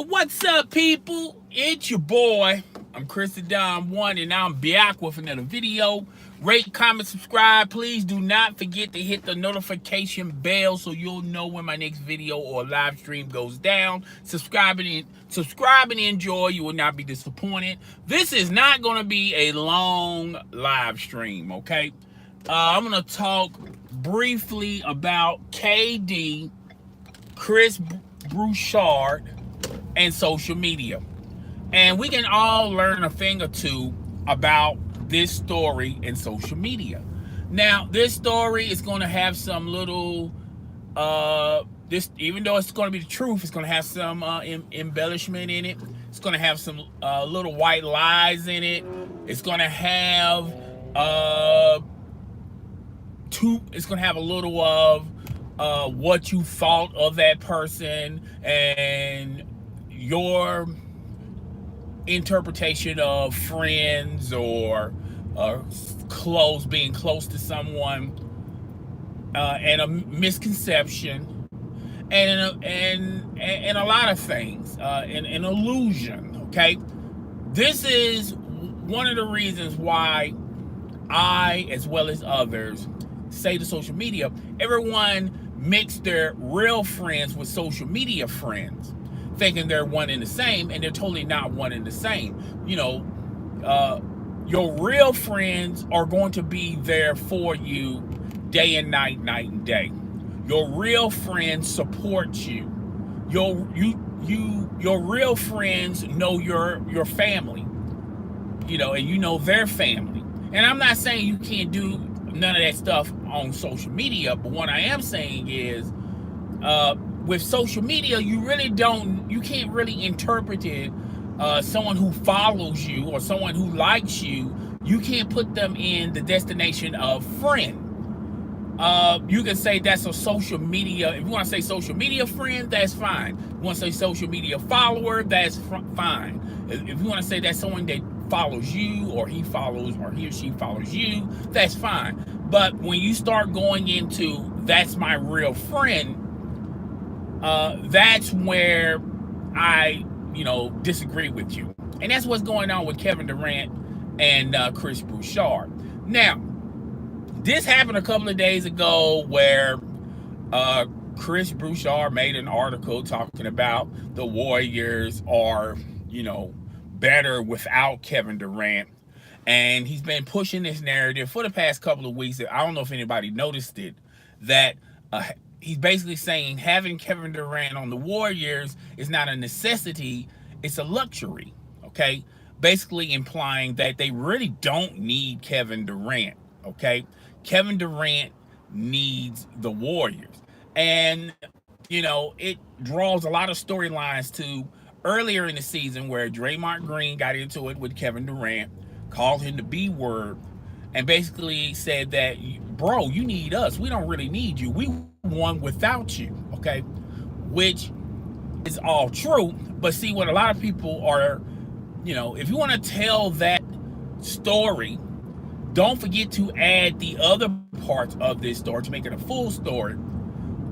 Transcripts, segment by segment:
What's up, people? It's your boy. I'm Chris the Don One, and I'm back with another video. Rate, comment, subscribe. Please do not forget to hit the notification bell so you'll know when my next video or live stream goes down. Subscribe and enjoy. You will not be disappointed. This is not going to be a long live stream, okay? I'm going to talk briefly about KD, Chris Broussard, and social media. And we can all learn a thing or two about this story in social media. Now, this story is going to have some little, even though it's going to be the truth, it's going to have some embellishment in it. It's going to have some little white lies in it. It's going to have it's going to have a little of what you thought of that person and your interpretation of friends or being close to someone, and a misconception, and a lot of things, an illusion. Okay, this is one of the reasons why I, as well as others, say to social media, everyone mix their real friends with social media friends, thinking they're one and the same, and they're totally not one and the same. You know, your real friends are going to be there for you day and night, night and day. Your real friends support you. Your real friends know your family, you know, and you know their family. And I'm not saying you can't do none of that stuff on social media, but what I am saying is, with social media, you can't really interpret it. Someone who follows you or someone who likes you, you can't put them in the destination of friend. You can say that's a social media. If you want to say social media friend, that's fine. If you want to say social media follower, that's fine. If you want to say that's someone that follows you, or he or she follows you, that's fine. But when you start going into that's my real friend, that's where I, disagree with you. And that's what's going on with Kevin Durant and Chris Broussard. Now, this happened a couple of days ago where Chris Broussard made an article talking about the Warriors are, better without Kevin Durant. And he's been pushing this narrative for the past couple of weeks. I don't know if anybody noticed it, that he's basically saying having Kevin Durant on the Warriors is not a necessity, it's a luxury, okay? Basically implying that they really don't need Kevin Durant, okay? Kevin Durant needs the Warriors. And, it draws a lot of storylines to earlier in the season where Draymond Green got into it with Kevin Durant, called him the B word, and basically said that, bro, you need us. We don't really need you. We won without you, okay? Which is all true. But see, what a lot of people are, if you want to tell that story, don't forget to add the other parts of this story to make it a full story.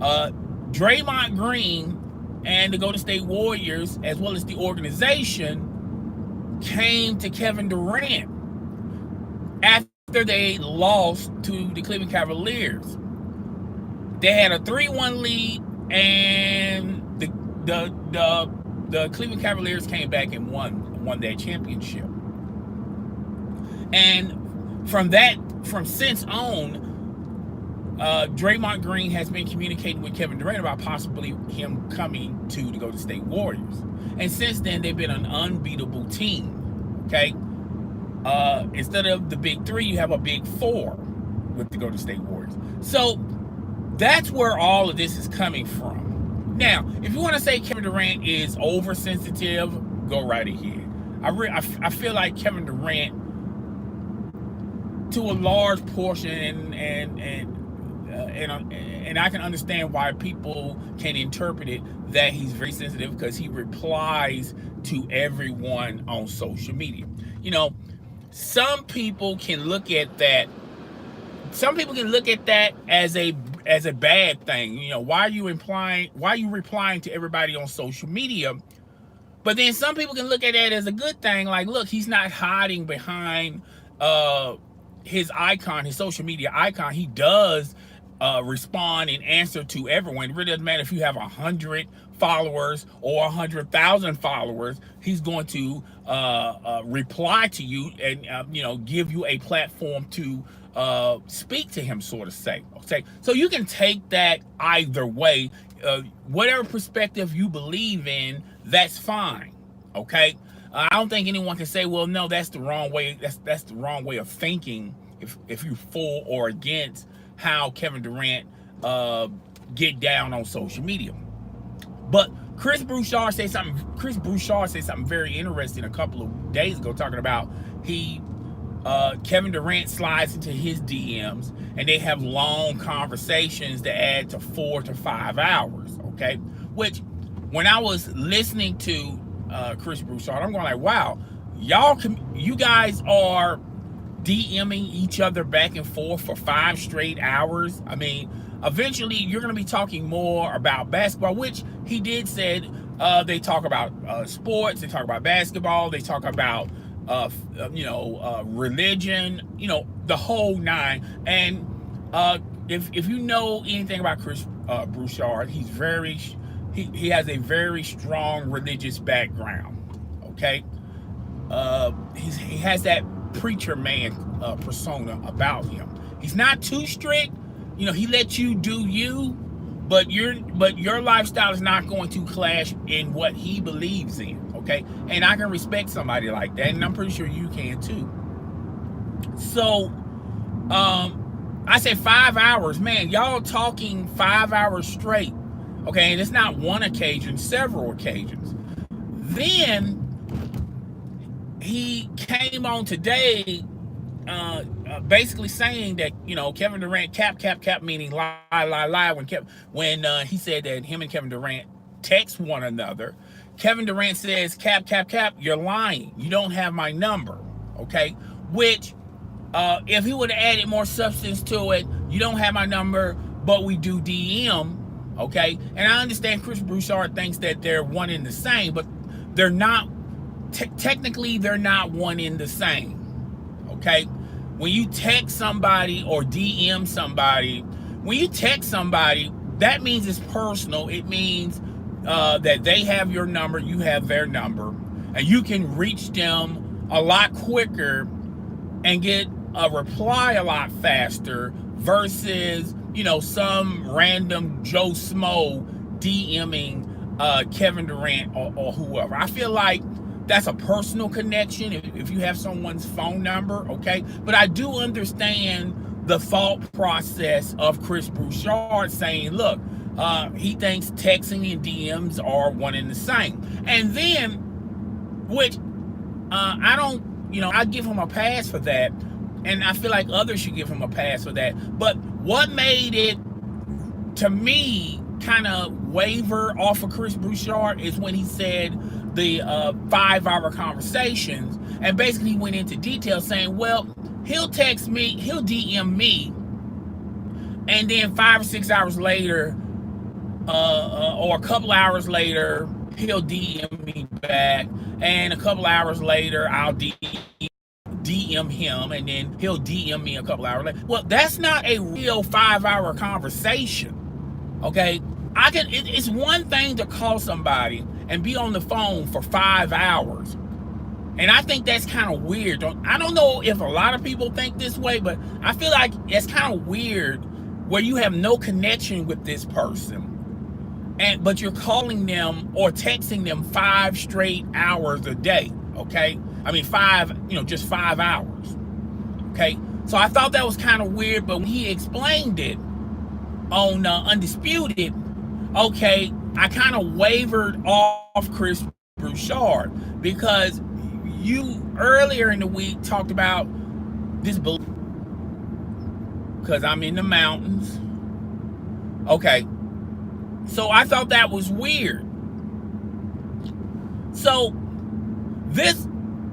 Draymond Green and the Golden State Warriors, as well as the organization, came to Kevin Durant after they lost to the Cleveland Cavaliers. They had a 3-1 lead, and the Cleveland Cavaliers came back and won that championship. And from since on, Draymond Green has been communicating with Kevin Durant about possibly him coming to the Golden State Warriors. And since then, they've been an unbeatable team, okay? Instead of the big three, you have a big four with the Golden State Warriors. So that's where all of this is coming from. Now, if you want to say Kevin Durant is oversensitive, go right ahead. I feel like Kevin Durant, to a large portion, and I can understand why people can interpret it that he's very sensitive, because he replies to everyone on social media. Some people can look at that. Some people can look at that as a bad thing. Why are you replying to everybody on social media But then some people can look at that as a good thing. Like, look, he's not hiding behind uh, his icon, his social media icon. He does respond and answer to everyone. It really doesn't matter if you have 100 followers or 100,000 followers. He's going to reply to you and give you a platform to speak to him, sort of say. Okay, so you can take that either way. Whatever perspective you believe in, that's fine. Okay, I don't think anyone can say, well, no, that's the wrong way. That's the wrong way of thinking. If you're for or against how Kevin Durant get down on social media. But Chris Broussard said something very interesting a couple of days ago, talking about Kevin Durant slides into his DMs and they have long conversations that add to 4 to 5 hours. Okay, which when I was listening to Chris Broussard, I'm going like, wow, you guys are DMing each other back and forth for 5 straight hours. I mean, eventually you're going to be talking more about basketball, which he did said. They talk about sports, they talk about basketball, they talk about religion, the whole nine. And if you know anything about Chris Broussard, he has a very strong religious background. Okay, he has that preacher man persona about him. He's not too strict. He lets you do you, but your lifestyle is not going to clash in what he believes in. Okay, and I can respect somebody like that, and I'm pretty sure you can too. So I said 5 hours, man. Y'all talking 5 hours straight. Okay, and it's not one occasion, several occasions. Then he came on today basically saying that Kevin Durant cap, meaning lie, when he said that him and Kevin Durant text one another. Kevin Durant says cap, you're lying, you don't have my number. Okay, which if he would have added more substance to it, you don't have my number, but we do DM. Okay, and I understand Chris Broussard thinks that they're one in the same, but they're not. Technically, they're not one in the same. Okay, when you text somebody or DM somebody, when you text somebody, that means it's personal. It means that they have your number, you have their number, and you can reach them a lot quicker and get a reply a lot faster versus some random Joe Smo DMing Kevin Durant or whoever. I feel like that's a personal connection if you have someone's phone number. Okay, but I do understand the thought process of Chris Broussard saying, look, he thinks texting and DMs are one and the same. And then, which I don't, I give him a pass for that, and I feel like others should give him a pass for that. But what made it, to me, kind of waver off of Chris Broussard is when he said the 5-hour conversations, and basically he went into detail saying, well, he'll text me, he'll DM me, and then 5 or 6 hours later, or a couple hours later, he'll DM me back, and a couple hours later, I'll DM him, and then he'll DM me a couple hours later. Well, that's not a real 5-hour conversation. Okay, it's one thing to call somebody and be on the phone for 5 hours, and I think that's kind of weird. I don't know if a lot of people think this way, but I feel like it's kind of weird where you have no connection with this person, but you're calling them or texting them 5 straight hours a day. Okay, I mean just 5 hours. Okay, so I thought that was kind of weird, but when he explained it on Undisputed, okay, I kind of wavered off Chris Broussard, because you earlier in the week talked about this belief, because I'm in the mountains. Okay, so I thought that was weird. So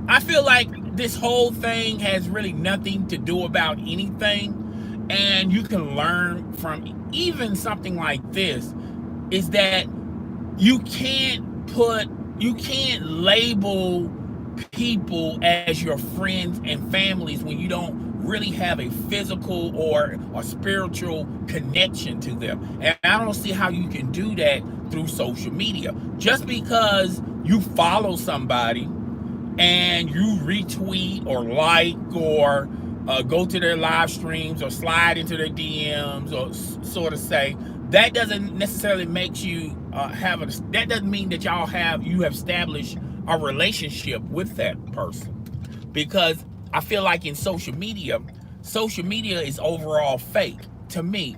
I feel like this whole thing has really nothing to do about anything, and you can learn from even something like this, is that you can't put you can't label people as your friends and families when you don't really have a physical or a spiritual connection to them. And I don't see how you can do that through social media. Just because you follow somebody and you retweet or like or go to their live streams or slide into their DMs or sort of say, that doesn't necessarily make you that doesn't mean that you have established a relationship with that person. Because I feel like in social media is overall fake to me.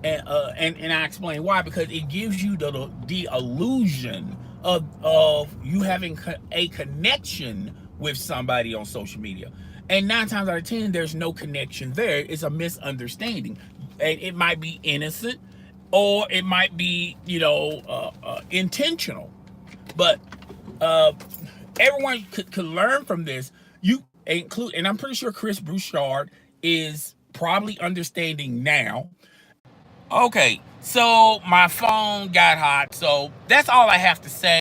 And I explain why, because it gives you the illusion of you having a connection with somebody on social media, and 9 times out of 10 there's no connection there. It's a misunderstanding, and it might be innocent or it might be intentional, but uh, everyone could learn from this. You include, and I'm pretty sure Chris Broussard is probably understanding now. Okay, so my phone got hot, so that's all I have to say.